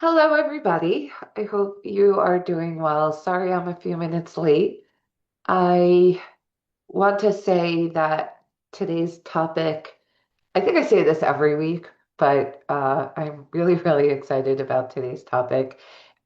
Hello, everybody. I hope you are doing well. Sorry I'm a few minutes late. I want to say that today's topic, I think I say this every week, but I'm really, really excited about today's topic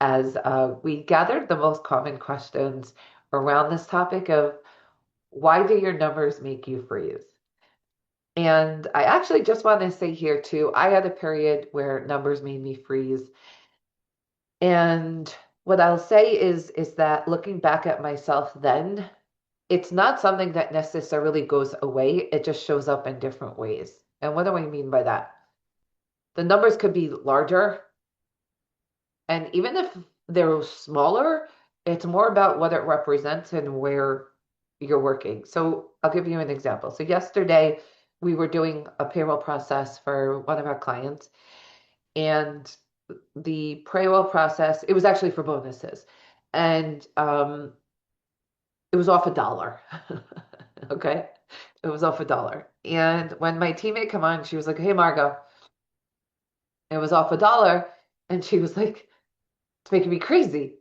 as we gathered the most common questions around this topic of why do your numbers make you freeze? And I actually just want to say here too, I had a period where numbers made me freeze. And what I'll say is that looking back at myself then, it's not something that necessarily goes away. It just shows up in different ways. And what do I mean by that? The numbers could be larger, and even if they're smaller, it's more about what it represents and where you're working. So I'll give you an example. So yesterday we were doing a payroll process for one of our clients, and the payroll process, it was actually for bonuses. And it was off $1. Okay. It was off $1. And when my teammate come on, she was like, "Hey, Margot, it was off $1." And she was like, "It's making me crazy."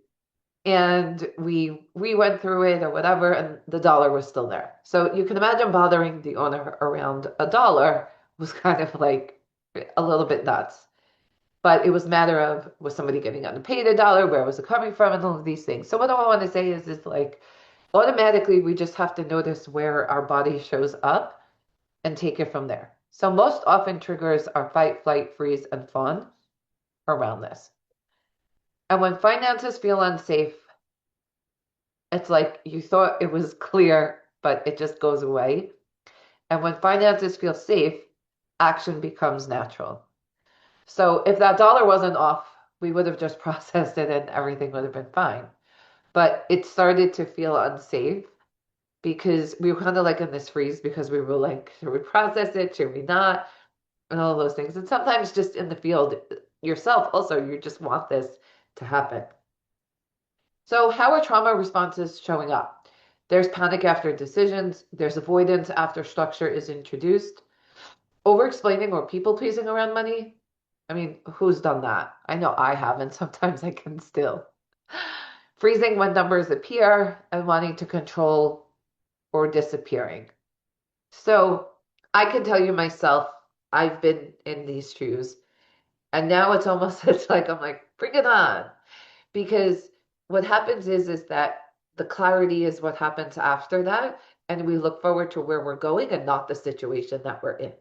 And we went through it or whatever, and the dollar was still there. So you can imagine bothering the owner around $1 was kind of like a little bit nuts. But it was a matter of, was somebody getting underpaid $1? Where was it coming from? And all of these things. So what I want to say is like automatically we just have to notice where our body shows up and take it from there. So most often triggers are fight, flight, freeze, and fawn around this. And when finances feel unsafe, it's like you thought it was clear, but it just goes away. And when finances feel safe, action becomes natural. So if that dollar wasn't off, we would have just processed it and everything would have been fine. But it started to feel unsafe because we were kind of like in this freeze because we were like, should we process it? Should we not? And all those things. And sometimes just in the field yourself, also, you just want this to happen. So, how are trauma responses showing up? There's panic after decisions, there's avoidance after structure is introduced, over explaining or people pleasing around money. I mean, who's done that? I know I haven't. Sometimes I can still. Freezing when numbers appear and wanting to control or disappearing. So I can tell you myself, I've been in these shoes, and now it's almost it's like I'm like, bring it on. Because what happens is that the clarity is what happens after that, and we look forward to where we're going and not the situation that we're in.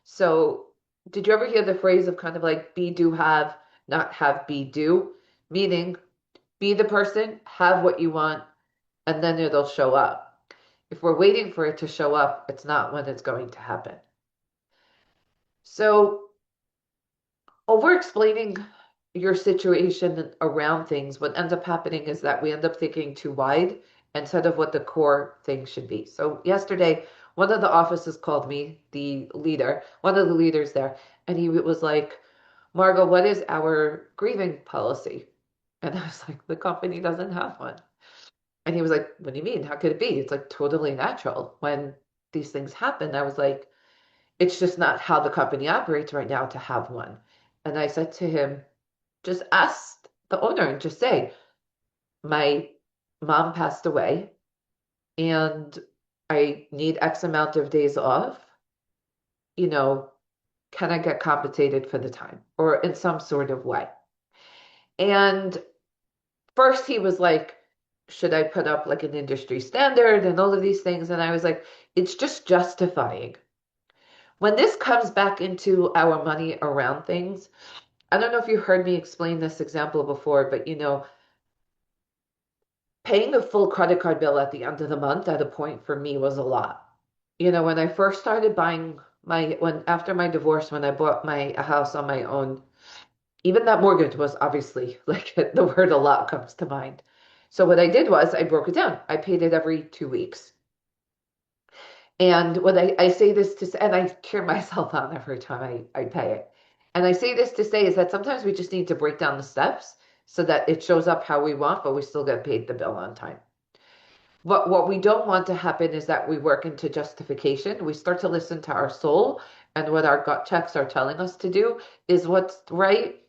So did you ever hear the phrase of kind of like be do have, not have be do? Meaning be the person, have what you want, and then it'll show up. If we're waiting for it to show up, it's not when it's going to happen. So, over explaining your situation around things, what ends up happening is that we end up thinking too wide instead of what the core thing should be. So, yesterday, one of the offices called me, the leader, one of the leaders there, and he was like, "Margot, what is our grieving policy?" And I was like, "The company doesn't have one." And he was like, "What do you mean? How could it be? It's like totally natural when these things happen." I was like, "It's just not how the company operates right now to have one." And I said to him, "Just ask the owner and just say, my mom passed away and I need X amount of days off. You know, can I get compensated for the time or in some sort of way?" And first he was like, "Should I put up like an industry standard and all of these things?" And I was like, it's just justifying. When this comes back into our money around things, I don't know if you heard me explain this example before, but paying a full credit card bill at the end of the month at a point for me was a lot. When I first started buying when after my divorce, when I bought my a house on my own, even that mortgage was obviously like the word a lot comes to mind. So what I did was I broke it down. I paid it every 2 weeks. And when I say this to say, and I cheer myself on every time I pay it. And I say this to say is that sometimes we just need to break down the steps so that it shows up how we want, but we still get paid the bill on time. What we don't want to happen is that we work into justification. We start to listen to our soul and what our gut checks are telling us to do is what's right.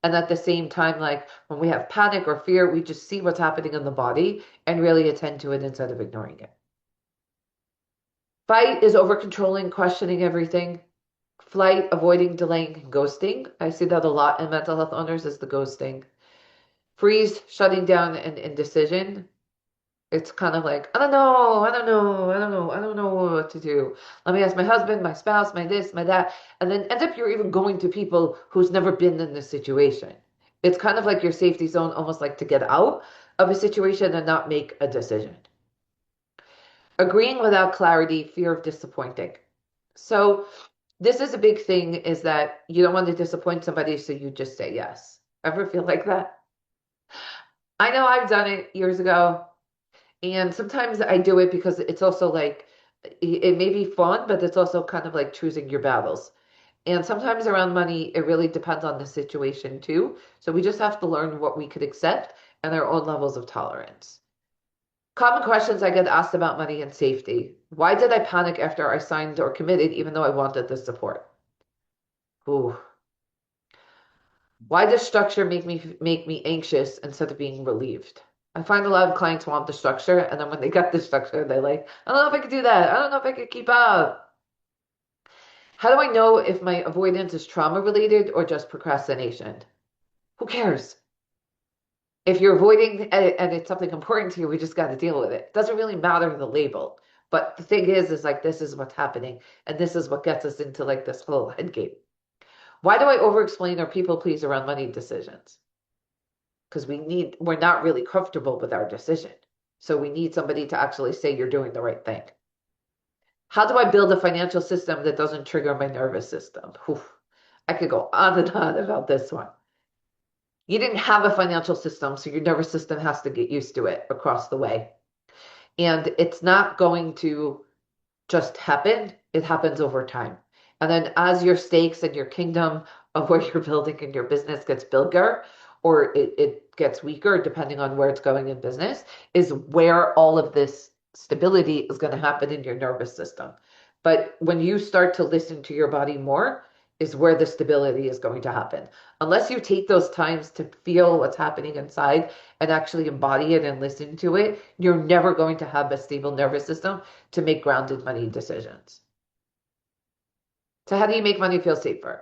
And at the same time, like when we have panic or fear, we just see what's happening in the body and really attend to it instead of ignoring it. Fight is over controlling, questioning everything. Flight, avoiding, delaying, and ghosting. I see that a lot in mental health owners is the ghosting. Freeze, shutting down, and indecision. It's kind of like, I don't know, I don't know, I don't know, I don't know what to do. Let me ask my husband, my spouse, my this, my that. And then end up you're even going to people who's never been in this situation. It's kind of like your safety zone, almost like to get out of a situation and not make a decision. Agreeing without clarity, fear of disappointing. So this is a big thing is that you don't want to disappoint somebody, so you just say yes. Ever feel like that? I know I've done it years ago, and sometimes I do it because it's also like it may be fun, but it's also kind of like choosing your battles. And sometimes around money, it really depends on the situation too. So we just have to learn what we could accept and our own levels of tolerance. Common questions I get asked about money and safety. Why did I panic after I signed or committed, even though I wanted the support? Ooh. Why does structure make me anxious instead of being relieved? I find a lot of clients want the structure, and then when they get the structure, they're like, I don't know if I could do that. I don't know if I could keep up. How do I know if my avoidance is trauma related or just procrastination? Who cares? If you're avoiding and it's something important to you, we just got to deal with it. It doesn't really matter the label. But the thing is like this is what's happening, and this is what gets us into like this whole head game. Why do I over explain or people please around money decisions? Because we're not really comfortable with our decision. So we need somebody to actually say you're doing the right thing. How do I build a financial system that doesn't trigger my nervous system? Whew. I could go on and on about this one. You didn't have a financial system, so your nervous system has to get used to it across the way. And it's not going to just happen, it happens over time. And then as your stakes and your kingdom of where you're building in your business gets bigger or it gets weaker, depending on where it's going in business, is where all of this stability is going to happen in your nervous system. But when you start to listen to your body more, is where the stability is going to happen. Unless you take those times to feel what's happening inside and actually embody it and listen to it, you're never going to have a stable nervous system to make grounded money decisions. So, how do you make money feel safer?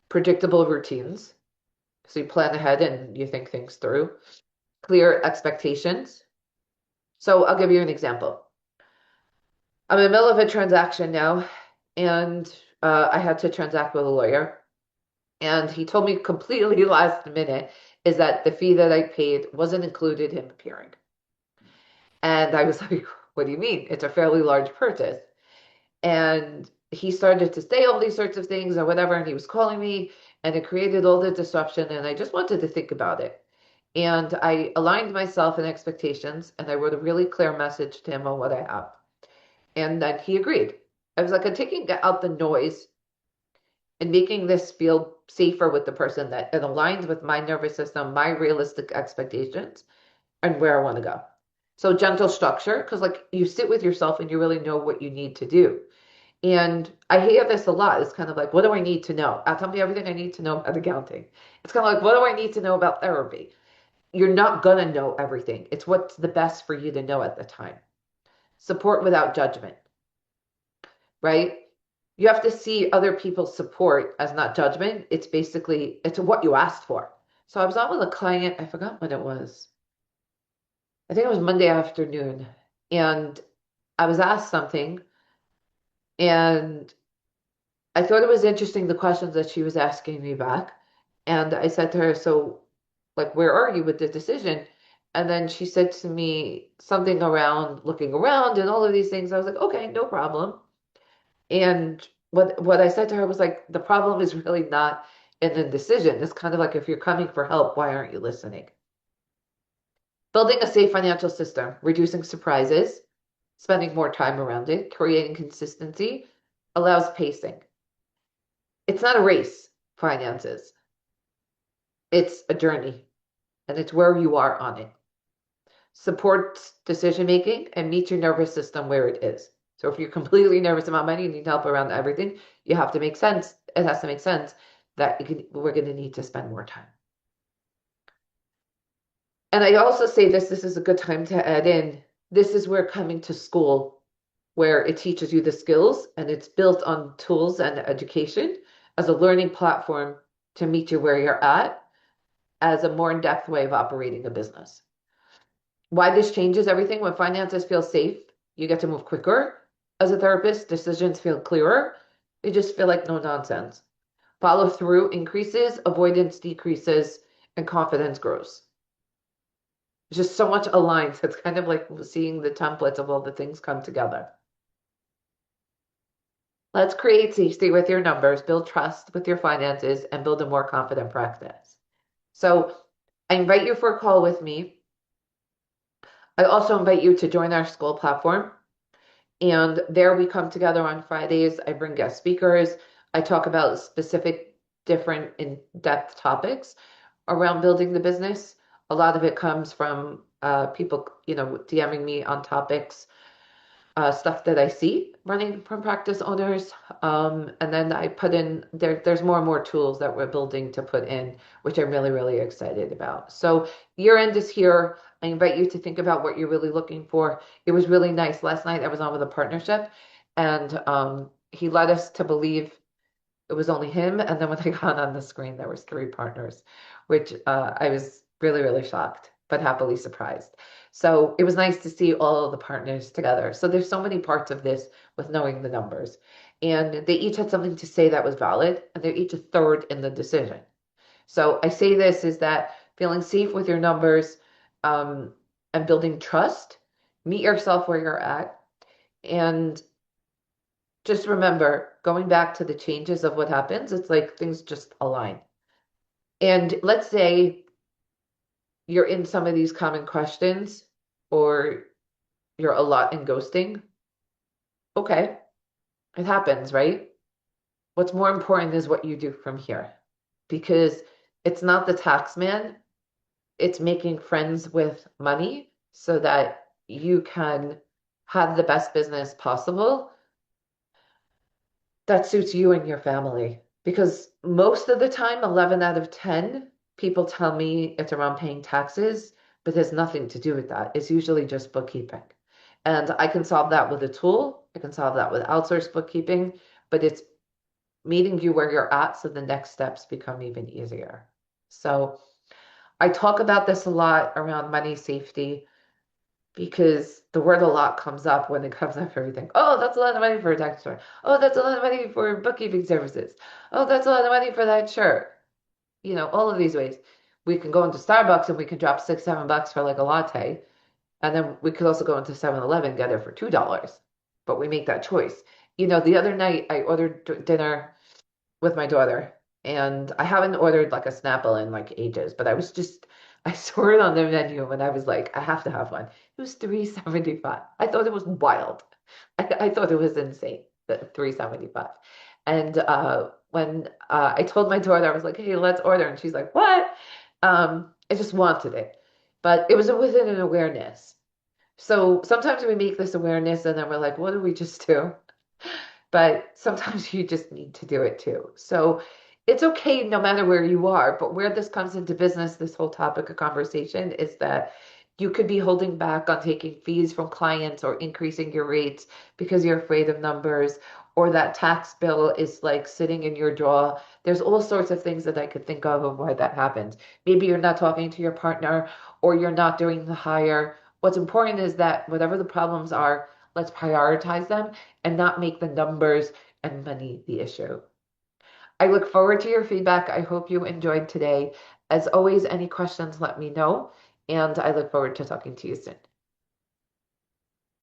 Predictable routines. So, you plan ahead and you think things through. Clear expectations. So, I'll give you an example. I'm in the middle of a transaction now, and I had to transact with a lawyer. And he told me completely last minute is that the fee that I paid wasn't included him appearing. And I was like, what do you mean? It's a fairly large purchase. And he started to say all these sorts of things or whatever, and he was calling me, and it created all the disruption. And I just wanted to think about it. And I aligned myself and expectations, and I wrote a really clear message to him on what I have. And then he agreed. I was like, I'm taking out the noise and making this feel safer with the person that it aligns with my nervous system, my realistic expectations, and where I want to go. So gentle structure, because like you sit with yourself and you really know what you need to do. And I hear this a lot. It's kind of like, what do I need to know? Tell me everything I need to know about accounting. It's kind of like, what do I need to know about therapy? You're not going to know everything. It's what's the best for you to know at the time. Support without judgment, right? You have to see other people's support as not judgment. It's basically, it's what you asked for. So I was on with a client, I forgot when it was. I think it was Monday afternoon. And I was asked something, and I thought it was interesting the questions that she was asking me back. And I said to her, so, like, where are you with the decision? And then she said to me something around looking around and all of these things. I was like, okay, no problem. And what I said to her was like, the problem is really not in the decision. It's kind of like if you're coming for help, why aren't you listening? Building a safe financial system, reducing surprises, spending more time around it, creating consistency, allows pacing. It's not a race, finances. It's a journey, and it's where you are on it. Supports decision making and meets your nervous system where it is. So if you're completely nervous about money and need help around everything, you have to make sense. It has to make sense that we're going to need to spend more time. And I also say this is a good time to add in, this is where coming to school, where it teaches you the skills and it's built on tools and education as a learning platform to meet you where you're at as a more in-depth way of operating a business. Why this changes everything: when finances feel safe, you get to move quicker. As a therapist, decisions feel clearer. They just feel like no nonsense. Follow through increases, avoidance decreases, and confidence grows. There's just so much aligned. It's kind of like seeing the templates of all the things come together. Let's create safety with your numbers, build trust with your finances, and build a more confident practice. So I invite you for a call with me. I also invite you to join our school platform. And there we come together on Fridays. I bring guest speakers. I talk about specific, different, in-depth topics around building the business. A lot of it comes from people, DMing me on topics, stuff that I see running from practice owners. And then I put in there's more and more tools that we're building to put in, which I'm really, really excited about. So year end is here. I invite you to think about what you're really looking for. It was really nice. Last night I was on with a partnership, and he led us to believe it was only him. And then when I got on the screen, there was three partners, which I was really, really shocked, but happily surprised. So it was nice to see all of the partners together. So there's so many parts of this with knowing the numbers. And they each had something to say that was valid, and they're each a third in the decision. So I say this is that feeling safe with your numbers, and building trust, meet yourself where you're at, and just remember, going back to the changes of what happens, it's like things just align. And let's say you're in some of these common questions, or you're a lot in ghosting. Okay, it happens, right? What's more important is what you do from here, because it's not the tax man, it's making friends with money so that you can have the best business possible that suits you and your family. Because most of the time, 11 out of 10 people tell me it's around paying taxes, but there's nothing to do with that. It's usually just bookkeeping. And I can solve that with a tool. I can solve that with outsourced bookkeeping, but it's meeting you where you're at so the next steps become even easier. So I talk about this a lot around money safety, because the word a lot comes up when it comes up for everything. Oh, that's a lot of money for a tax return. Oh, that's a lot of money for bookkeeping services. Oh, that's a lot of money for that shirt. All of these ways. We can go into Starbucks and we can drop $6, $7 for like a latte. And then we could also go into 7-Eleven and get it for $2. But we make that choice. The other night I ordered dinner with my daughter. And I haven't ordered like a Snapple in like ages, but I saw it on the menu and I was like, I have to have one. It was 3.75. I thought it was wild. I thought it was insane, that 3.75. And when I told my daughter, I was like, hey, let's order. And she's like, what? I just wanted it. But it was within an awareness. So sometimes we make this awareness and then we're like, what did we just do? But sometimes you just need to do it too. So it's okay no matter where you are, but where this comes into business, this whole topic of conversation is that you could be holding back on taking fees from clients or increasing your rates because you're afraid of numbers, or that tax bill is like sitting in your drawer. There's all sorts of things that I could think of why that happens. Maybe you're not talking to your partner, or you're not doing the hire. What's important is that whatever the problems are, let's prioritize them and not make the numbers and money the issue. I look forward to your feedback. I hope you enjoyed today. As always, any questions, let me know. And I look forward to talking to you soon.